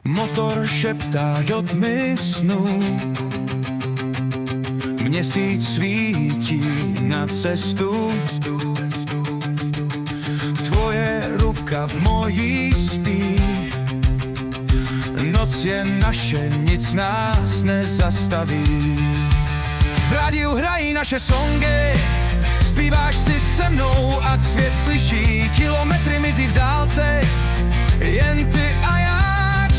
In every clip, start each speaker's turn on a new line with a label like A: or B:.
A: Motor šeptá do tmy snů, měsíc svítí na cestu. Tvoje ruka v mojí spí, noc je naše, nic nás nezastaví. V rádiu hrají naše songy, zpíváš si se mnou, ať svět slyší. Kilometry mizí v dálce, jen ty a já.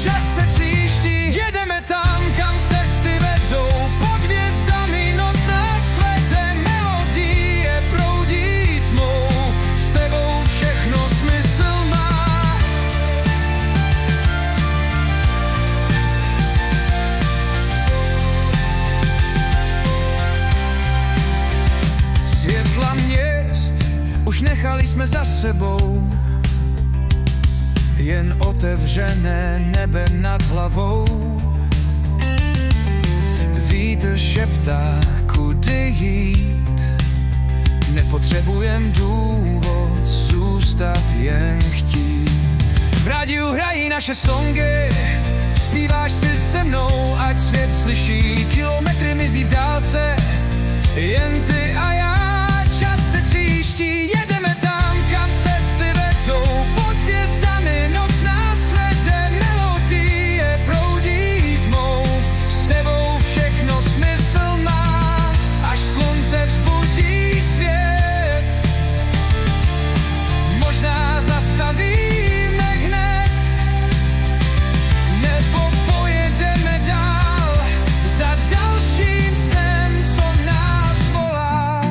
A: Čas se tříští, jedeme tam, kam cesty vedou. Pod hvězdami noc nás svete, melodie proudí tmou. S tebou všechno smysl má. Světla měst už nechali jsme za sebou, jen otevřené nebe nad hlavou. Vítr šeptá, kudy jít, nepotřebujem důvod zůstat, jen chtít. V rádiu hrají naše songy, zpíváš si se mnou, ať svět slyší. Kilometry mizí v dálce, jen ty a já. Čas se tříští, jedeme tam, kam cesty vedou. Pod hvězdami noc nás svete, melodie proudí tmou. S tebou všechno smysl má, až slunce vzbudí svět. Možná zastavíme hned, nebo pojedeme dál za dalším snem, co nás volá.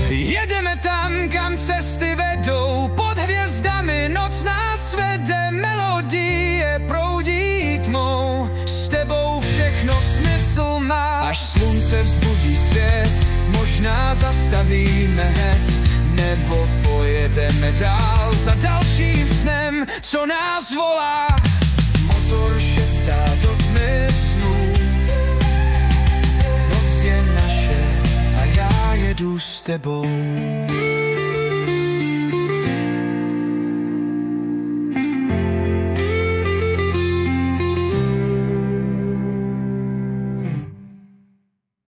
A: Jedeme tam, kam cesty vedou. Pod hvězdami noc nás vede, melodie proudí tmou. S tebou všechno smysl má, až slunce vzbudí svět. Možná zastavíme hned, nebo pojedeme dál za dalším snem, co nás volá. Motor šeptá do tmy snů, noc je naše a já jedu s tebou.